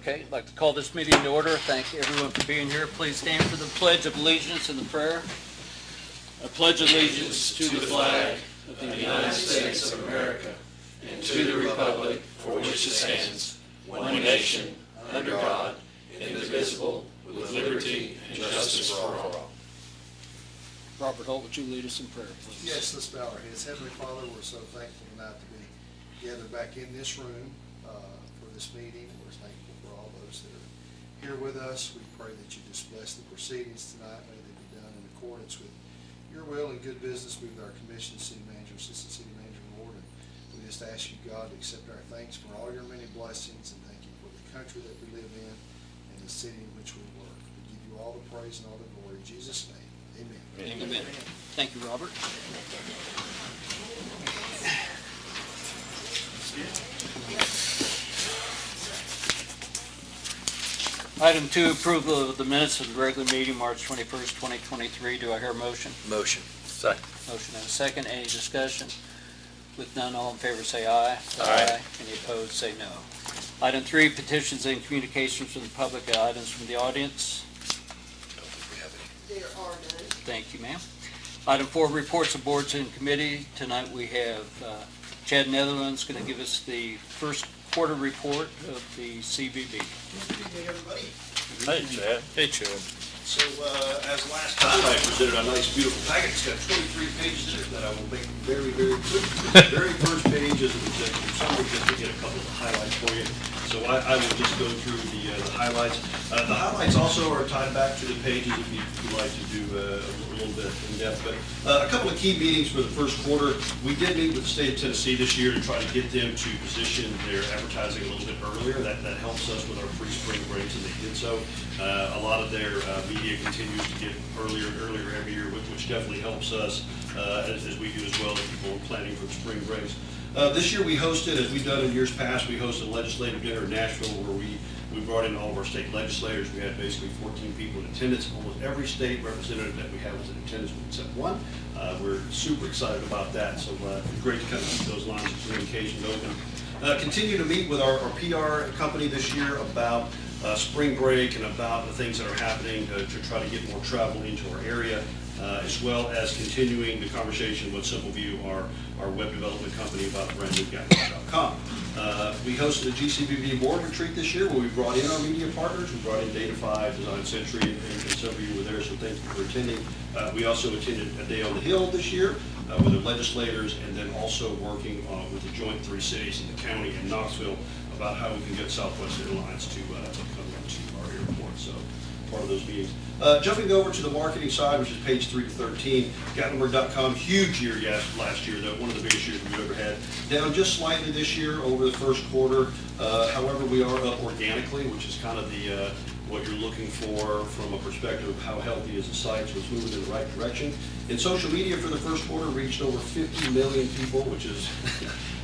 Okay, I'd like to call this meeting to order. Thank everyone for being here. Please stand for the Pledge of Allegiance and the prayer. I pledge allegiance to the flag of the United States of America and to the republic for which it stands, one nation, under God, indivisible, with liberty and justice for all. Robert Holt, would you lead us in prayer, please? Yes, let's bow our heads. Heavenly Father, we're so thankful tonight to be gathered back in this room for this meeting. We're thankful for all those that are here with us. We pray that you just bless the proceedings tonight. May they be done in accordance with your will and good business with our commission, city manager, assistant city manager, Lord. And we just ask you, God, to accept our thanks for all your many blessings, and thank you for the country that we live in and the city in which we work. We give you all the praise and all the glory. In Jesus' name, amen. Amen. Thank you, Robert. Item 2, approval of the minutes of the regular meeting, March 21st, 2023. Do I hear a motion? Motion. Second. Motion and a second. Any discussion? With none, all in favor say aye. Aye. Any opposed, say no. Item 3, petitions and communications from the public. Items from the audience. I don't think we have any. There are none. Thank you, ma'am. Item 4, reports of boards and committee. Tonight we have Chad Netherlands going to give us the first quarter report of the CVB. Good evening, everybody. Hey, Chad. Hey, Chad. So, as last time, I presented a nice, beautiful packet. It's got 23 pages in it that I will make very, very quick. The very first page is an executive summary, just to get a couple of the highlights for you. So I will just go through the highlights. The highlights also are tied back to the pages if you'd like to do a little bit in depth. But a couple of key meetings for the first quarter. We did meet with the state of Tennessee this year to try to get them to position their advertising a little bit earlier. That helps us with our pre-spring breaks, and they did so. A lot of their media continues to get earlier and earlier every year, which definitely helps us as we do as well, that people are planning for the spring breaks. This year we hosted, as we've done in years past, we hosted a legislative dinner in Nashville where we brought in all of our state legislators. We had basically 14 people in attendance. Almost every state representative that we have was in attendance except one. We're super excited about that, so it's great to kind of keep those lines of communication open. Continue to meet with our PR company this year about spring break and about the things that are happening to try to get more travel into our area, as well as continuing the conversation with SimpleView, our web development company, about brandnewguidance.com. We hosted a GCBB board retreat this year where we brought in our media partners. We brought in Data5, Design Century, and some of you were there, so thank you for attending. We also attended a day on the Hill this year with the legislators, and then also working with the joint 3 cities in the county and Knoxville about how we can get Southwest Airlines to come into our airport. So part of those meetings. Jumping over to the marketing side, which is page 3 to 13, Gatlinburg.com, huge year last year, though, one of the biggest years we've ever had. Down just slightly this year over the first quarter. However, we are up organically, which is kind of the what you're looking for from a perspective of how healthy is the site, so it's moving in the right direction. In social media for the first quarter, reached over 50 million people, which is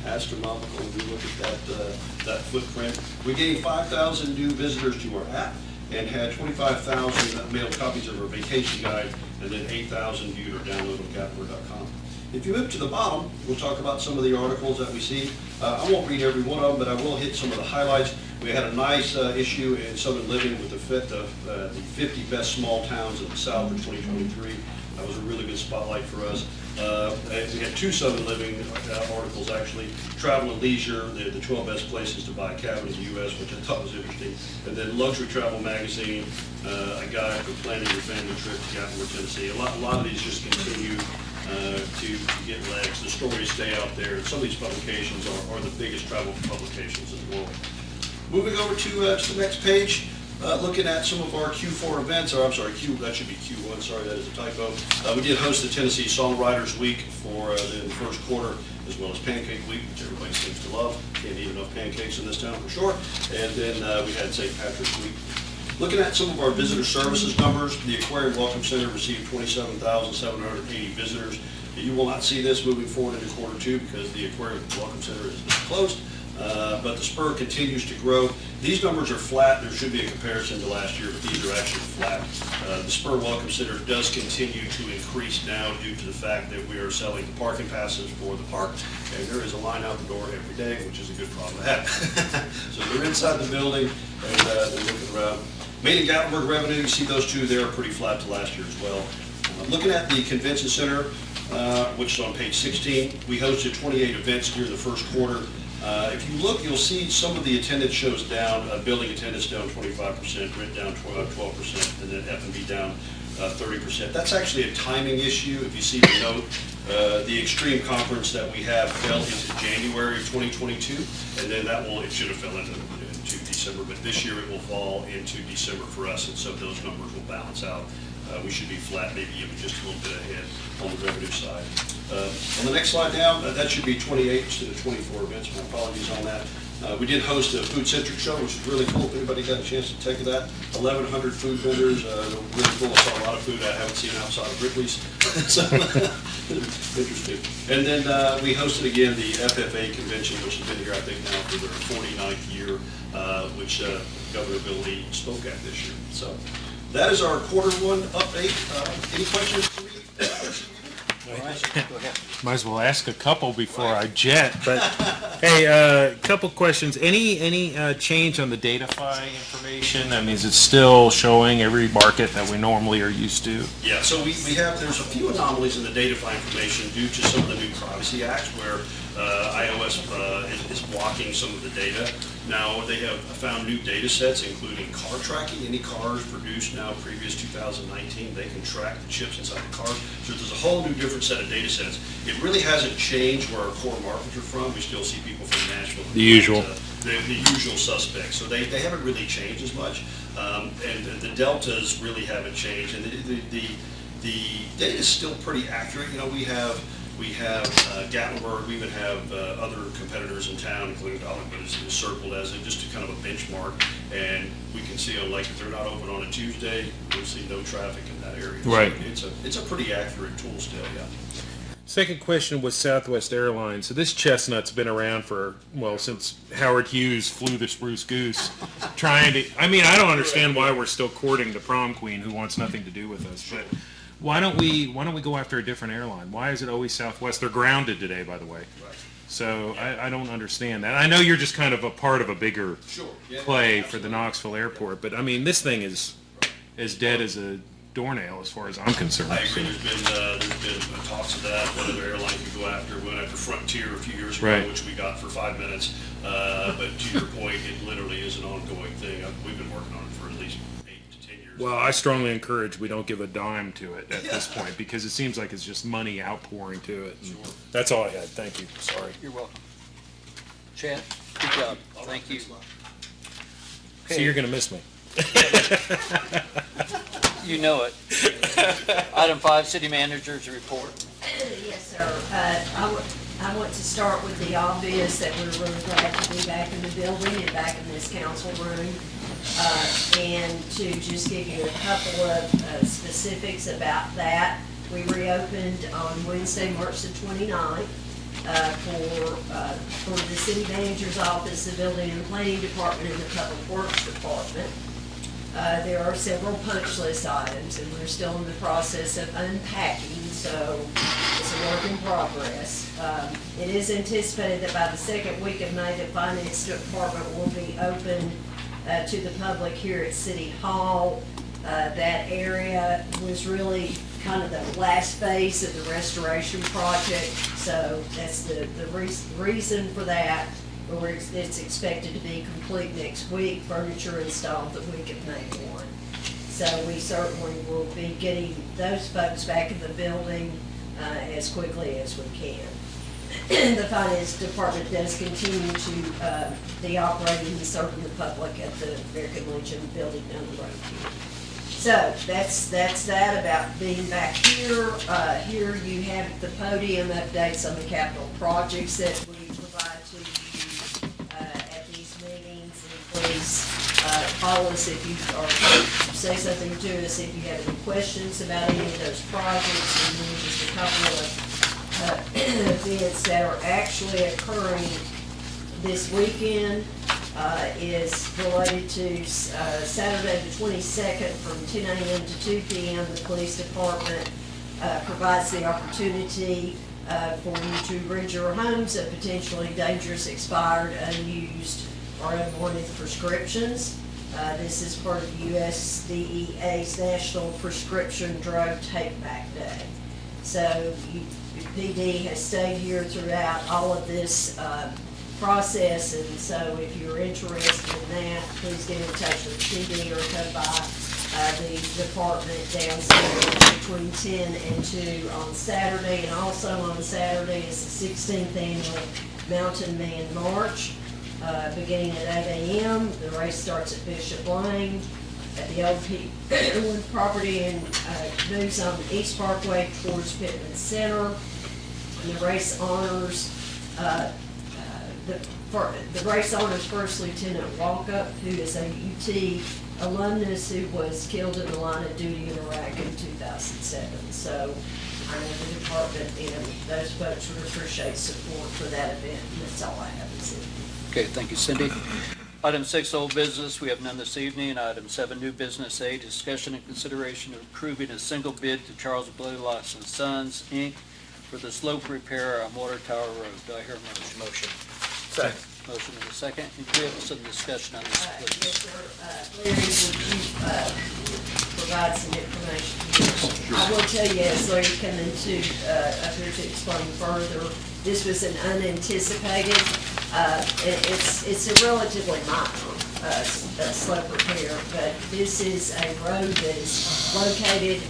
astronomical when we look at that footprint. We gained 5,000 new visitors to our app and had 25,000 mailed copies of our vacation guide, and then 8,000 viewed or downloaded on Gatlinburg.com. If you move to the bottom, we'll talk about some of the articles that we see. I won't read every one of them, but I will hit some of the highlights. We had a nice issue in Southern Living with the 50 best small towns in the South in 2023. That was a really good spotlight for us. We had 2 Southern Living articles, actually. Travel and Leisure, the 12 best places to buy a cabin in the U.S., which I thought was interesting. And then Luxury Travel Magazine, a guide for planning your family trip to Gatlinburg, Tennessee. A lot of these just continue to get legs. The stories stay out there. And some of these publications are the biggest travel publications in the world. Moving over to the next page. Looking at some of our Q4 events, or I'm sorry, that should be Q1, sorry, that is a typo. We did host the Tennessee Songwriters Week for the first quarter, as well as Pancake Week, which everybody seems to love. Can't eat enough pancakes in this town for sure. And then we had St. Patrick's Week. Looking at some of our visitor services numbers, the Aquarium Welcome Center received 27,780 visitors. You will not see this moving forward into quarter 2 because the Aquarium Welcome Center is closed. but the Spur continues to grow. These numbers are flat. There should be a comparison to last year, but these are actually flat. The Spur Welcome Center does continue to increase now due to the fact that we are selling the parking passes for the park, and there is a line out the door every day, which is a good problem to have. So they're inside the building, and they're looking around. Main and Gatlinburg revenue, you see those two there are pretty flat to last year as well. Looking at the convention center, which is on page 16, we hosted 28 events during the first quarter. If you look, you'll see some of the attendance shows down, building attendance down 25%, rent down 12%, and then F&B down 30%. That's actually a timing issue. If you see the note, the Extreme Conference that we have fell into January of 2022, and then it should have fell into December, but this year it will fall into December for us, and so those numbers will balance out. We should be flat, maybe even just a little bit ahead on the revenue side. On the next slide down, that should be 28 instead of 24 events. My apologies on that. We did host a food-centric show, which is really cool. If anybody got a chance to take that, 1,100 food vendors. Really cool. I saw a lot of food I haven't seen outside of Ripley's. So, interesting. And then we hosted again the FFA convention, which has been here, I think, now for their 49th year, which Governor Bill Lee spoke at this year. So that is our quarter one update. Any questions for me? Might as well ask a couple before I jet, but hey, a couple questions. Any change on the Datafy information? I mean, is it still showing every market that we normally are used to? Yeah, so there's a few anomalies in the Datafy information due to some of the new privacy acts where iOS is blocking some of the data. Now, they have found new data sets, including car tracking. Any cars produced now previous 2019, they can track the chips inside the car. So there's a whole new different set of data sets. It really hasn't changed where our core markets are from. We still see people from Nashville. The usual. The usual suspects. So they haven't really changed as much. And the deltas really haven't changed. And the data is still pretty accurate. You know, we have Gatlinburg, we even have other competitors in town, including Dollar, but it's circled as just a kind of a benchmark. And we can see, like, if they're not open on a Tuesday, we'll see no traffic in that area. Right. So it's a pretty accurate tool still, yeah. Second question was Southwest Airlines. So this chestnut's been around since Howard Hughes flew the Spruce Goose, I don't understand why we're still courting the prom queen who wants nothing to do with us, but why don't we go after a different airline? Why is it always Southwest? They're grounded today, by the way. Right. So I don't understand that. I know you're just kind of a part of a bigger play for the Knoxville airport, but I mean, this thing is as dead as a doornail as far as I'm concerned. I agree. There's been talks of that. What other airline could go after? We went after Frontier a few years ago, Right. which we got for 5 minutes. But to your point, it literally is an ongoing thing. We've been working on it for at least 8 to 10 years. Well, I strongly encourage we don't give a dime to it at this point because it seems like it's just money outpouring to it. Sure. That's all I had. Thank you. Sorry. You're welcome. Chad, good job. Thank you. So Okay. you're going to miss me. You know it. Item 5, City Manager's Report. Yes, sir. I want to start with the obvious that we're really glad to be back in the building and back in this council room. And to just give you a couple of specifics about that. We reopened on Wednesday, March the 29th, for the city manager's office, the building and planning department, and the public works department. There are several punch list items, and we're still in the process of unpacking, so it's a work in progress. It is anticipated that by the second week of May, the finance department will be open to the public here at City Hall. That area was really kind of the last phase of the restoration project, so that's the reason for that. It's expected to be complete next week, furniture installed the week of May 1. So we certainly will be getting those folks back in the building as quickly as we can. The finance department does continue to be operating and serving the public at the American Legion building down the road here. So that's that about being back here. Here you have the podium updates on the capital projects that we provide to you at these meetings. And please call us if you or say something to us if you have any questions about any of those projects. And then just a couple of events that are actually occurring this weekend is related to Saturday the 22nd from 10 a.m. to 2 p.m. The police department provides the opportunity for you to rid your homes of potentially dangerous, expired, unused, or unwanted prescriptions. This is part of USDEA's National Prescription Drug Take-Back Day. So PD has stayed here throughout all of this process, and so if you're interested in that, please get in touch with PD or come by the department downstairs between 10 and 2 on Saturday. And also on Saturday is the 16th annual Mountain Man March, beginning at 8 a.m. The race starts at Bishop Lane at the old Pittman property and moves on East Parkway towards Pittman Center. And the race honors the race honors First Lieutenant Walkup, who is a UT alumnus who was killed in the line of duty in Iraq in 2007. So I know the department and those folks would appreciate support for that event, and that's all I have to say. Okay, thank you, Cindy. Item 6, old business, we have none this evening. Item 7, new business. A, discussion and consideration of approving a single bid to Charles Blaylock and Sons, Inc. for the slope repair on Water Tower Road. Do I hear a motion? Motion. Second. Motion and a second. And can we have some discussion on this, Yes, please? sir. Larry, would you provide some information here? I will tell you, as Larry's coming to, up here to explain further, this was an unanticipated, it's a relatively minor slope repair, but this is a road that is located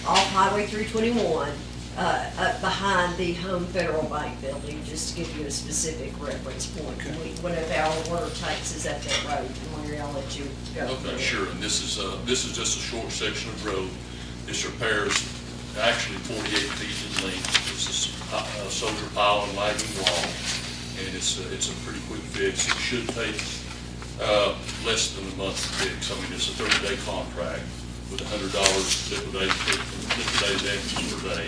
off Highway 321, up behind the Home Federal Bank building, just to give you a specific reference point. One of our water tanks is at that road, and Larry, I'll let you go. Okay, sure, and this is just a short section of road. This repairs actually 48 feet in length. This is a soldier pile and lagging wall, and it's a pretty quick fix. It should take less than a month to fix. I mean, it's a 30-day contract with $100 liquidated damages per day.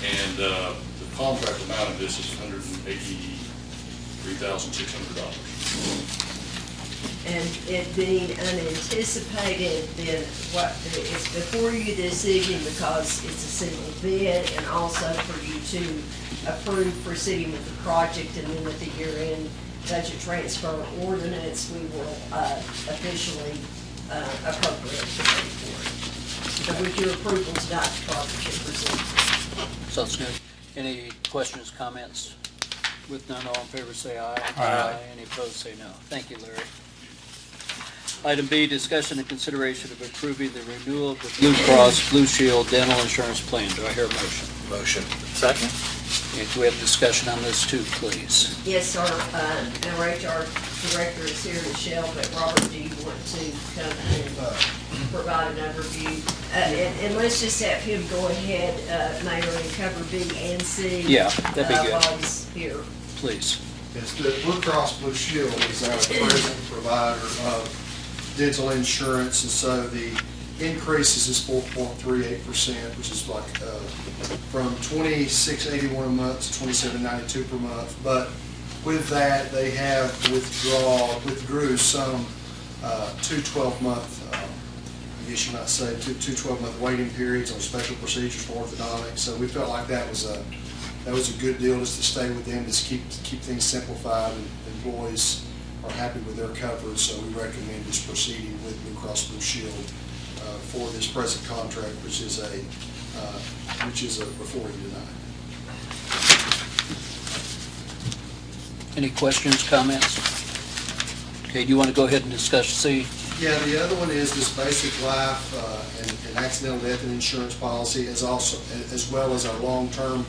And the contract amount of this is $183,600. And it being unanticipated, then what, it's before you this evening because it's a single bid, and also for you to approve proceeding with the project, and then with the year-end budget transfer ordinance, we will officially appropriate the money for it. So with your approval tonight, the project is proceed. Sounds good. Any questions, comments? With none, all in favor say aye. Aye. Any opposed, say no. Thank you, Larry. Item B, discussion and consideration of approving the renewal of the Blue Cross Blue Shield dental insurance plan. Do I hear a motion? Motion. Second. And do we have discussion on this too, please? Yes, sir. Our HR director is here, Michelle, but Robert, do you want to come and provide an overview? And let's just have him go ahead, Mayor, and cover B and C. Yeah, that'd be good. While he's here. Please. Yes, the Blue Cross Blue Shield is our present provider of dental insurance, and so the increases is 4.38%, which is like from $26.81 a month to $27.92 per month. But with that, they have withdrew some two 12-month, I guess you might say, two 12-month waiting periods on special procedures for orthodontics. So we felt like that was a good deal, just to stay with them, just keep things simplified, and employees are happy with their coverage. So we recommend just proceeding with Blue Cross Blue Shield for this present contract, which is before you tonight. Any questions, comments? Okay, do you want to go ahead and discuss C? Yeah, the other one is this basic life and accidental death and insurance policy, as well as our long-term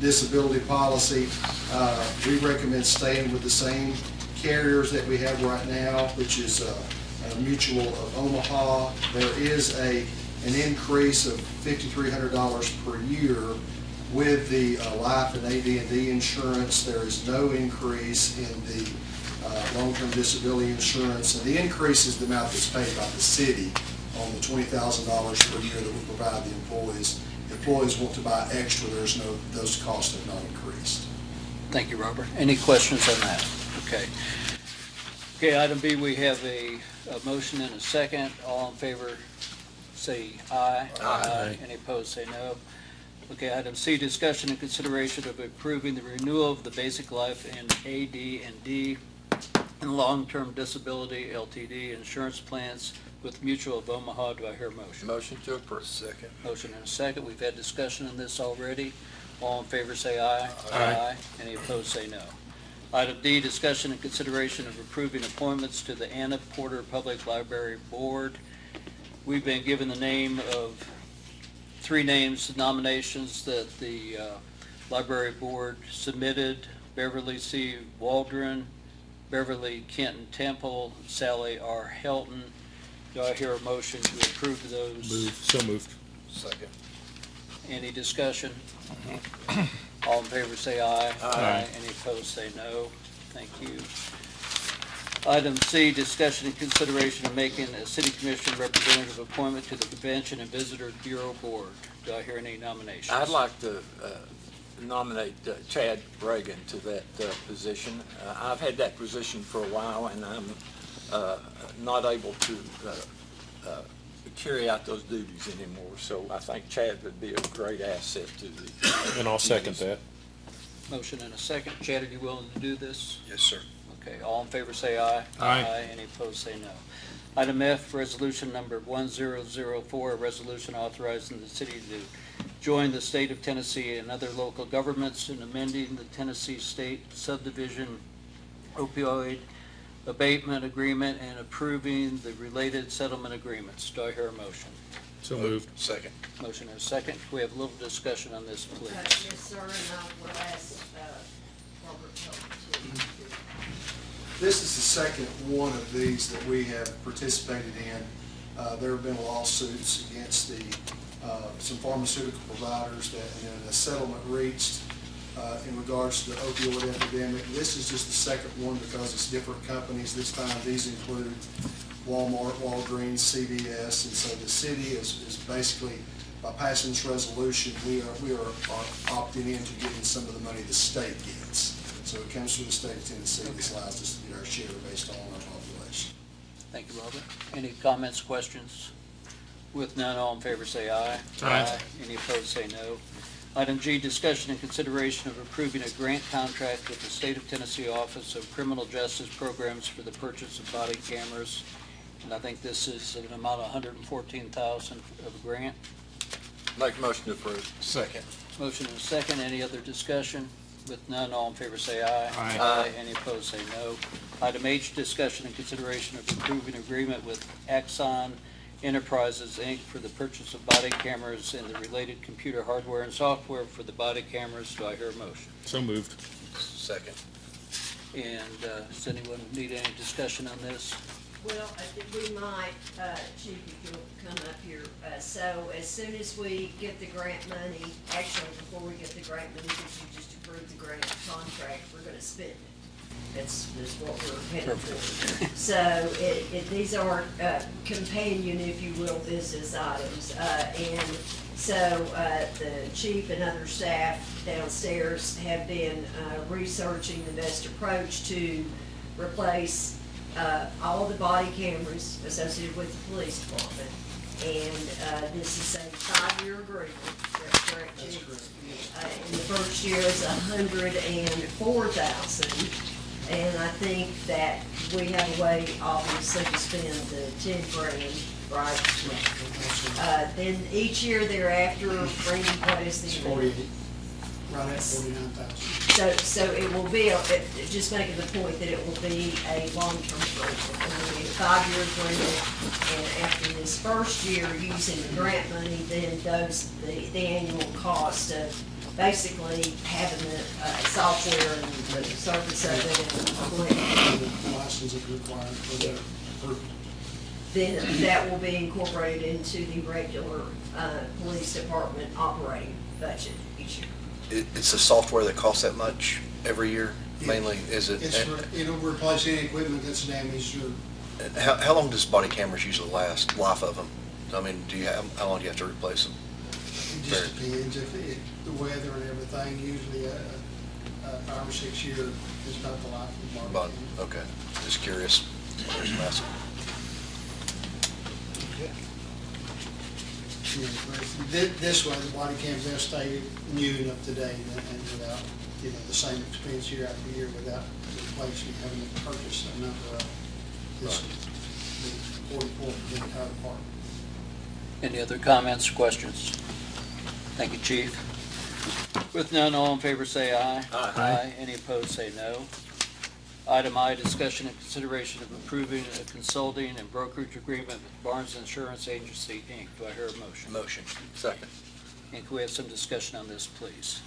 disability policy. We recommend staying with the same carriers that we have right now, which is Mutual of Omaha. There is an increase of $5,300 per year with the life and AD&D insurance. There is no increase in the long-term disability insurance, and the increase is the amount that's paid by the city on the $20,000 per year that we provide the employees. If employees want to buy extra, those costs have not increased. Thank you, Robert. Any questions on that? Okay. Okay, item B, we have a motion and a second. All in favor, say aye. Aye. Any opposed, say no. Okay, item C, discussion and consideration of approving the renewal of the basic life and AD&D and long-term disability LTD insurance plans with Mutual of Omaha. Do I hear a motion? Motion to approve. Second. Motion and a second. We've had discussion on this already. All in favor, say aye. Aye. Any opposed, say no. Item D, discussion and consideration of approving appointments to the Anna Porter Public Library Board. We've been given the name of 3 names, nominations that the library board submitted: Beverly C. Waldron, Beverly Kenton Temple, Sally R. Helton. Do I hear a motion to approve those? So moved. Second. Any discussion? All in favor, say aye. Aye. Any opposed, say no. Thank you. Item C, discussion and consideration of making a city commission representative appointment to the Convention and Visitor Bureau Board. Do I hear any nominations? I'd like to nominate Chad Reagan to that position. I've had that position for a while, and I'm not able to carry out those duties anymore. So I think Chad would be a great asset to the. And I'll second that. Motion and a second. Chad, are you willing to do this? Yes, sir. Okay, all in favor, say aye. Aye. Any opposed, say no. Item F, resolution number 1004, a resolution authorizing the city to join the state of Tennessee and other local governments in amending the Tennessee State Subdivision Opioid Abatement Agreement and approving the related settlement agreements. Do I hear a motion? So moved. Second. Motion and a second. Can we have a little discussion on this, please? Yes, sir, and I will ask Robert Helton to. This is the second one of these that we have participated in. There have been lawsuits against some pharmaceutical providers and a settlement reached in regards to the opioid epidemic. This is just the second one because it's different companies. This time these include Walmart, Walgreens, CVS, and so the city is basically, by passing this resolution, we are opting into getting some of the money the state gets. So it comes from the state of Tennessee. This allows us to get our share based on our population. Thank you, Robert. Any comments, questions? With none, all in favor say aye. Aye. Any opposed, say no. Item G, discussion and consideration of approving a grant contract with the State of Tennessee Office of Criminal Justice Programs for the purchase of body cameras. And I think this is an amount of $114,000 of a grant. Make a motion to approve. Second. Motion and a second. Any other discussion? With none, all in favor say aye. Aye. Any opposed, say no. Item H, discussion and consideration of approving agreement with Axon Enterprises, Inc. for the purchase of body cameras and the related computer hardware and software for the body cameras. Do I hear a motion? So moved. Second. And does anyone need any discussion on this? Well, I think we might, Chief, if you'll come up here. So as soon as we get the grant money, actually, before we get the grant money, if you just approve the grant contract, we're gonna spend it. That's what we're headed for. So these are companion, if you will, business items. And so the chief and other staff downstairs have been researching the best approach to replace all the body cameras associated with the police department. And this is a 5-year agreement. That's correct, Chief? That's correct, yes. And the first year is $104,000. And I think that we have a way, obviously, to spend the $10,000, right? Then each year thereafter, Randy, what is the? It's 48, right at 49,000. So it will be, just making the point that it will be a long-term agreement. It will be a 5-year agreement, and after this first year, using the grant money, then the annual cost of basically having the software and the service of it and The license is required for the approval. then that will be incorporated into the regular police department operating budget each year. It's the software that costs that much every year, mainly, is it? It'll replace any equipment that's damaged or How long does body cameras usually last, life of them? I mean, how long do you have to replace them? it just depends if the weather and everything. Usually 5 or 6 year is about the life of the body But, camera. okay, just curious. There's massive. Yeah, but this way, the body cams, they'll stay new and up to date and without, the same expense year after year without replacing, having to purchase another, this, the 44 for the entire department. Any other comments or questions? Thank you, Chief. With none, all in favor say aye. Aye. Any opposed, say no. Item I, discussion and consideration of approving a consulting and brokerage agreement with Barnes Insurance Agency, Inc. Do I hear a motion? Motion. Second. And can we have some discussion on this, please?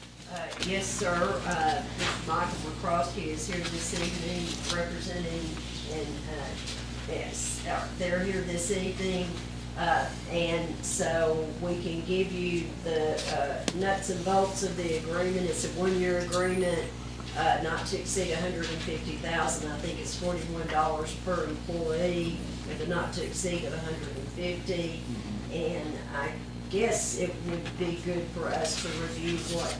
Yes, sir. Mr. Michael McCroskey is here this evening representing, and, yes, they're here this evening. And so we can give you the nuts and bolts of the agreement. It's a 1-year agreement, not to exceed $150,000. I think it's $41 per employee with a not to exceed of $150,000. And I guess it would be good for us to review what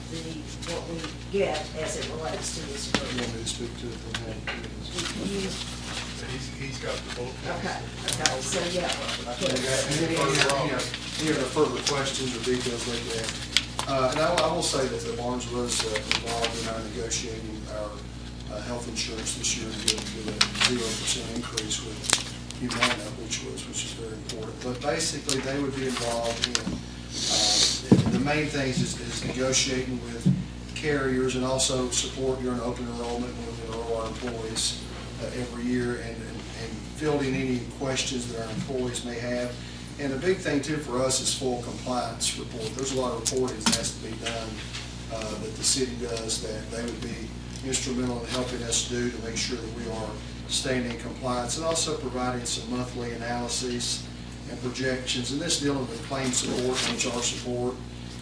we get as it relates to this You agreement. want me to speak to it from that? He's got the bullet points. Okay, so yeah. Any other further questions or details like that? And I will say that the Barnes was involved in our negotiating our health insurance this year with a 0% increase with Humana, which is very important. But basically, they would be involved in, the main things is negotiating with carriers and also support during open enrollment when we enroll our employees every year and fielding any questions that our employees may have. And the big thing too for us is full compliance report. There's a lot of reporting that has to be done that the city does that they would be instrumental in helping us do to make sure that we are staying in compliance, and also providing some monthly analyses and projections. And this dealing with claim support, HR support,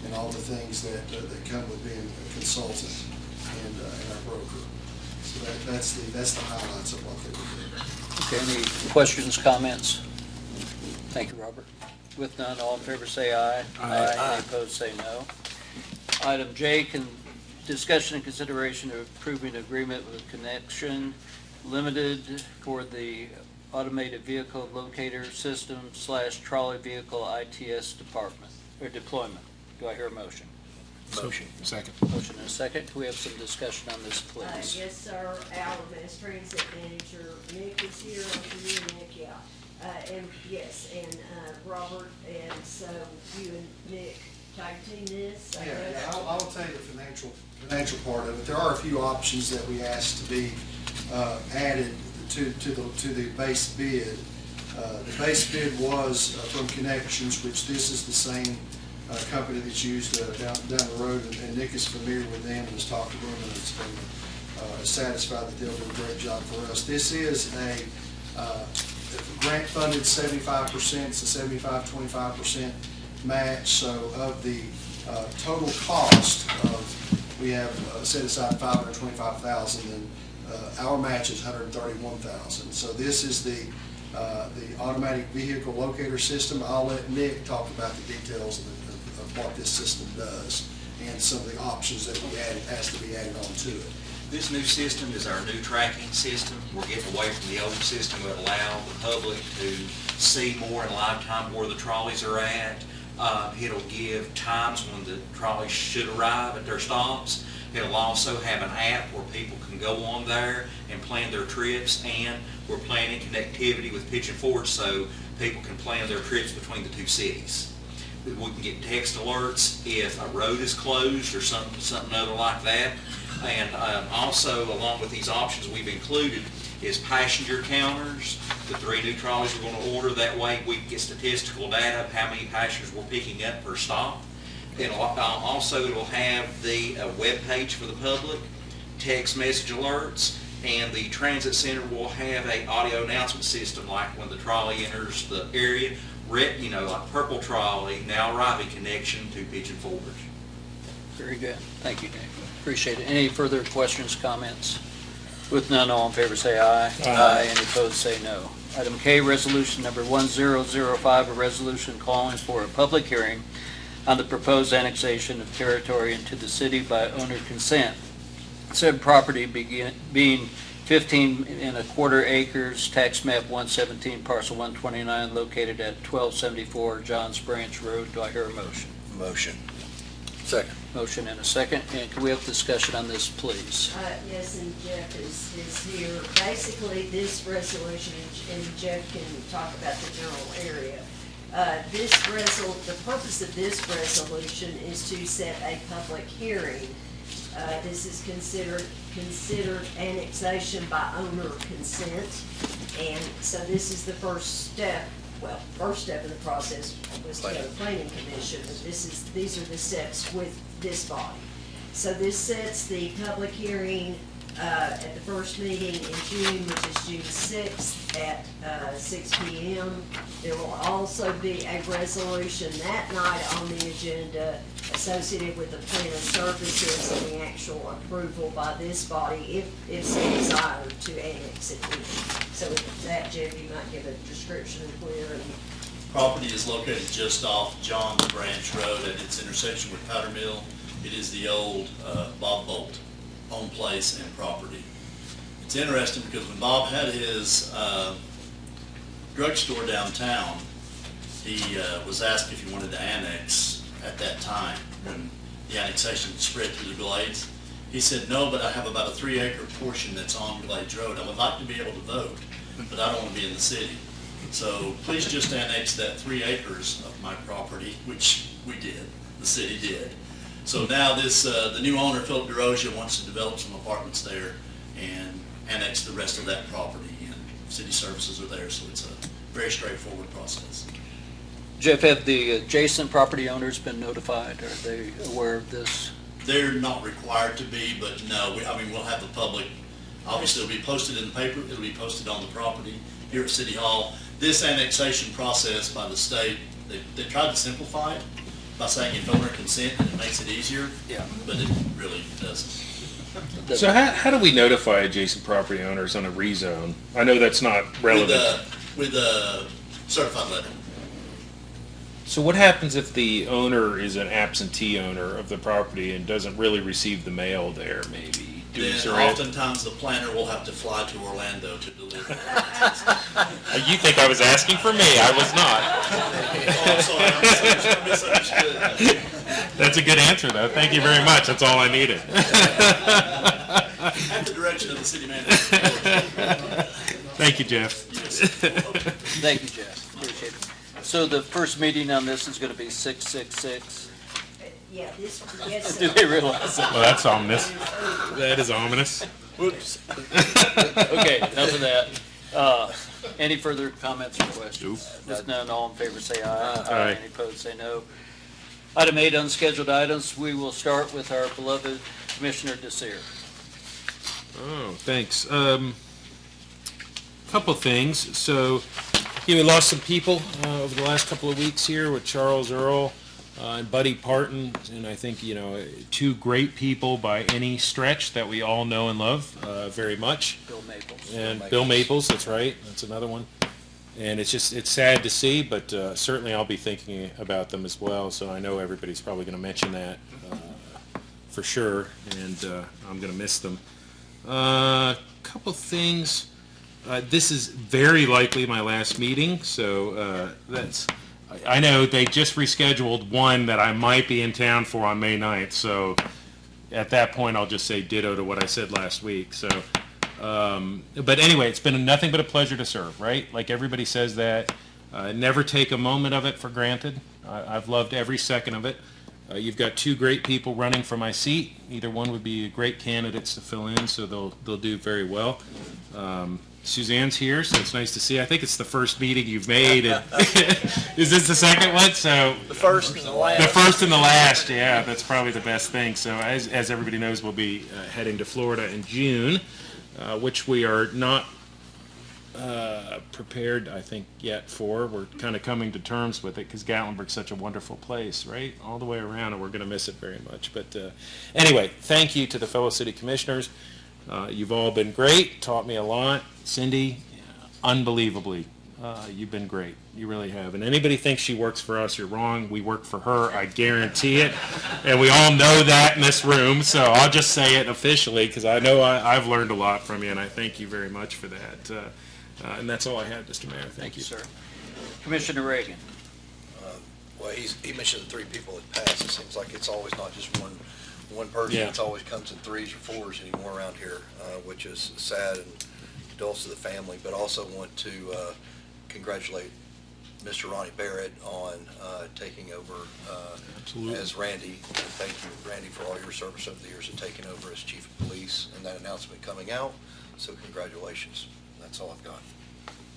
and all the things that come with being a consultant and our broker. So that's the highlights of what they would do. Okay, any questions, comments? Thank you, Robert. With none, all in favor say aye. Aye. Any opposed, say no. Item J, discussion and consideration of approving agreement with Connection Limited for the automated vehicle locator system / trolley vehicle ITS department, or deployment. Do I hear a motion? Motion. Second. Motion and a second. Can we have some discussion on this, please? Yes, sir. Our Mass Transit Manager, Nick, is here. I'm here, Nick, yeah. And yes, and Robert, and so you and Nick tag team this, I Yeah, guess? I will tell you the financial part of it. There are a few options that we asked to be added to the base bid. The base bid was from Connections, which this is the same company that's used down the road, and Nick is familiar with them and has talked to them, and has been satisfied that they'll do a great job for us. This is a grant-funded 75%, it's a 75-25% match, so of the total cost of, we have set aside $525,000, and our match is $131,000. So this is the automatic vehicle locator system. I'll let Nick talk about the details of what this system does and some of the options that we added, has to be added on to it. This new system is our new tracking system. We're getting away from the old system that allowed the public to see more in live time where the trolleys are at. It'll give times when the trolleys should arrive at their stops. It'll also have an app where people can go on there and plan their trips, and we're planning connectivity with Pigeon Forge so people can plan their trips between the two cities. We can get text alerts if a road is closed or something other like that. And also, along with these options we've included, is passenger counters. The 3 new trolleys we're going to order, that way we get statistical data of how many passengers we're picking up per stop. It'll have the web page for the public, text message alerts, and the transit center will have a audio announcement system, like when the trolley enters the area, like purple trolley, now arriving, connection to Pigeon Forge. Very good. Thank you, Nick. Appreciate it. Any further questions, comments? With none, all in favor say aye. Aye. Any opposed, say no. Item K, resolution number 1005, a resolution calling for a public hearing on the proposed annexation of territory into the city by owner consent. said property being 15 1/4 acres, tax map 117, parcel 129, located at 1274 Johns Branch Road. Do I hear a motion? Motion. Second. Motion and a second, and can we have discussion on this, please? Yes, and Jeff is here. Basically, this resolution, and Jeff can talk about the general area. The purpose of this resolution is to set a public hearing. This is considered annexation by owner consent. And so this is the first step in the process was to go to planning commission, but these are the steps with this body. So this sets the public hearing at the first meeting in June, which is June 6th at 6 p.m. There will also be a resolution that night on the agenda associated with the plan of services and the actual approval by this body if so desired to annex it. So with that, Jeff, you might give a description of where. Property is located just off Johns Branch Road at its intersection with Powder Mill. It is the old Bob Bolt home place and property. It's interesting because when Bob had his drugstore downtown, he was asked if he wanted to annex at that time when the annexation spread through the Glades. He said, no, but I have about a 3-acre portion that's on Glades Road. I would like to be able to vote, but I don't want to be in the city. So please just annex that 3 acres of my property, which we did, the city did. So now the new owner, Philip DeRosia, wants to develop some apartments there and annex the rest of that property, and city services are there, so it's a very straightforward process. Jeff, have the adjacent property owners been notified? Are they aware of this? They're not required to be, but no, we'll have the public, obviously it'll be posted in the paper, it'll be posted on the property here at City Hall. This annexation process by the state, they tried to simplify it by saying if owner consent, and it makes it easier. Yeah. But it really doesn't. So how do we notify adjacent property owners on a rezone? I know that's not relevant. With a certified letter. So what happens if the owner is an absentee owner of the property and doesn't really receive the mail there, maybe? Then oftentimes the planner will have to fly to Orlando to deliver. You think I was asking for me? I was not. Oh, I'm sorry, misunderstood. That's a good answer, though. Thank you very much. That's all I needed. At the direction of the city manager. Thank you, Jeff. Thank you, Jeff. Appreciate it. So the first meeting on this is going to be 6/6/6. Yeah, yes. Do they realize that? Well, that's ominous. That is ominous. Whoops. Okay, enough of that. Any further comments or questions? If none, all in favor say aye. Aye. Any opposed say no. Item 8, unscheduled items. We will start with our beloved Commissioner Desir. Oh, thanks. Couple things. So, we lost some people over the last couple of weeks here with Charles Earl and Buddy Parton, and I think, two great people by any stretch that we all know and love very much. Bill Maples. And Bill Maples, that's right, that's another one. And it's sad to see, but certainly I'll be thinking about them as well, so I know everybody's probably going to mention that for sure, and I'm going to miss them. Couple things. This is very likely my last meeting, so I know they just rescheduled one that I might be in town for on May 9th, so at that point I'll just say ditto to what I said last week. So, but anyway, it's been nothing but a pleasure to serve, right? Like everybody says that. Never take a moment of it for granted. I've loved every second of it. You've got two great people running for my seat. Either one would be great candidates to fill in, so they'll do very well. Suzanne's here, so it's nice to see. I think it's the first meeting you've made. Is this the second one? So The first and the last. the first and the last, yeah, that's probably the best thing. So as everybody knows, we'll be heading to Florida in June, which we are not prepared, I think, yet for. We're kind of coming to terms with it because Gatlinburg's such a wonderful place, right? All the way around, and we're going to miss it very much. But anyway, thank you to the fellow city commissioners. You've all been great, taught me a lot. Cindy, unbelievably You've been great. You really have. And anybody thinks she works for us, you're wrong. We work for her. I guarantee it. And we all know that in this room. So I'll just say it officially because I know I've learned a lot from you, and I thank you very much for that. And that's all I had, Mr. Mayor. Thank you, sir. Commissioner Reagan. Well, he mentioned the three people that passed. It seems like it's always not just one person. Yeah. It's always comes in threes or fours anymore around here, which is sad and condolences to the family. But also want to congratulate Mr. Ronnie Barrett on taking over Absolutely. as Randy. And thank you, Randy, for all your service over the years of taking over as chief of police and that announcement coming out. So congratulations. That's all I've got.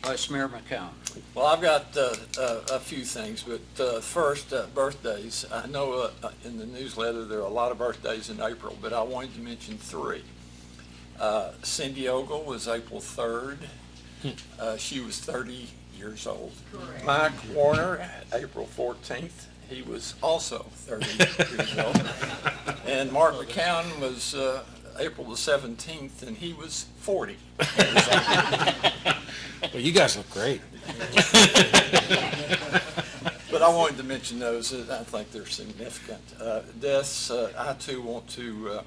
Vice Mayor McCown. Well, I've got a few things, but first, birthdays. I know in the newsletter there are a lot of birthdays in April, but I wanted to mention three. Cindy Ogle was April 3rd. She was 30 years old. Correct. Mike Warner, April 14th. He was also 30 years old. And Mark McCown was April the 17th, and he was 40 years old. Well, you guys look great. But I wanted to mention those. I think they're significant. Deaths, I too want to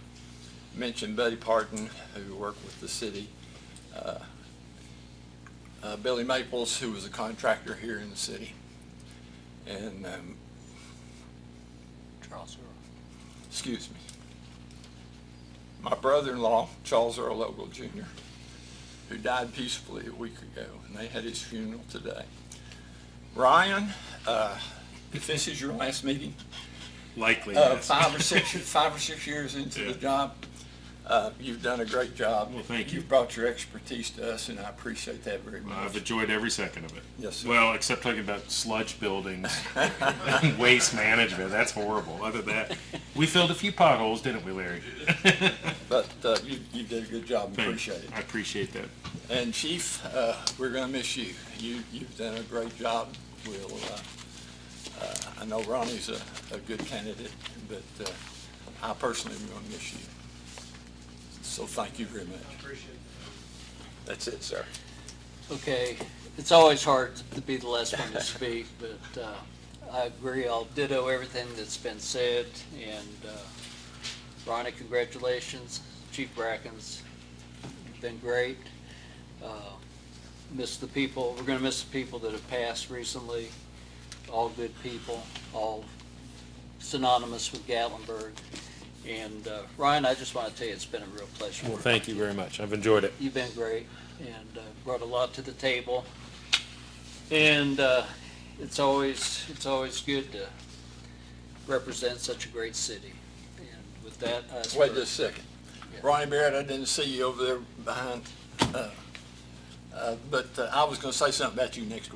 mention Betty Parton, who worked with the city. Billy Maples, who was a contractor here in the city. And, Charles Earl. excuse me, my brother-in-law, Charles Earl Ogle Jr., who died peacefully a week ago, and they had his funeral today. Ryan, if this is your last meeting, Likely. Yes. 5 or 6 years into the job, you've done a great job. Well, thank you. You've brought your expertise to us, and I appreciate that very I've much. enjoyed every second of it. Yes, sir. Well, except talking about sludge buildings and waste management. That's horrible. Other than that, we filled a few potholes, didn't we, Larry? But you did a good job. Thanks. Appreciate it. I appreciate that. And Chief, we're going to miss you. You've done a great job. We'll, I know Ronnie's a good candidate, but I personally am going to miss you. So thank you very much. Appreciate it. That's it, sir. Okay, it's always hard to be the last one to speak, but I agree. I'll ditto everything that's been said. And Ronnie, congratulations. Chief Brackens, you've been great. Miss the people. We're going to miss the people that have passed recently. All good people, all synonymous with Gatlinburg. And Ryan, I just want to tell you, it's been a real pleasure. Well, thank you very much. I've enjoyed it. You've been great and brought a lot to the table. And it's always good to represent such a great city. And with that, I ask Wait for- just a second. Yeah. Ronnie Barrett, I didn't see you over there behind, but I was going to say something about you next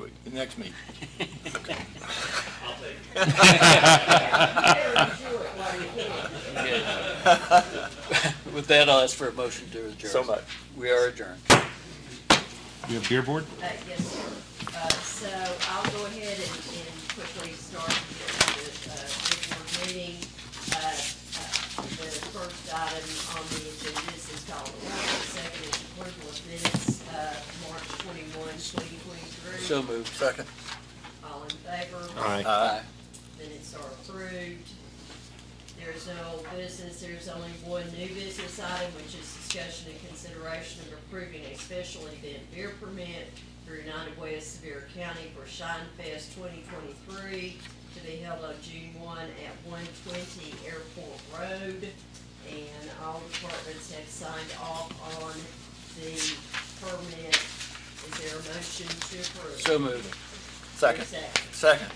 meeting. I'll take it. With that, I'll ask for a motion to adjourn. So much. We are adjourned. You have beer board? Yes, sir. So I'll go ahead and quickly start the board meeting. The first item on the agenda is called order. Second is approval of minutes, March 21, 2023. So moved. Second. All in favor? Aye. Aye. Minutes are approved. There is no old business. There's only one new business item, which is discussion and consideration of approving a special event beer permit for United Way of Sevier County for Shine Fest 2023 to be held on June 1 at 120 Airport Road. And all departments have signed off on the permit. Is there a motion to approve? So moved. Second. Second. Second.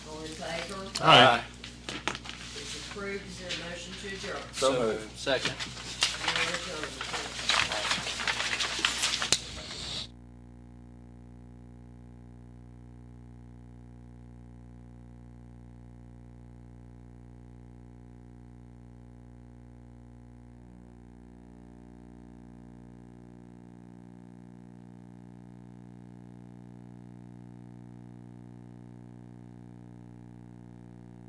All in favor? Aye. It's approved. Is there a motion to adjourn? So moved. Second. We are adjourned.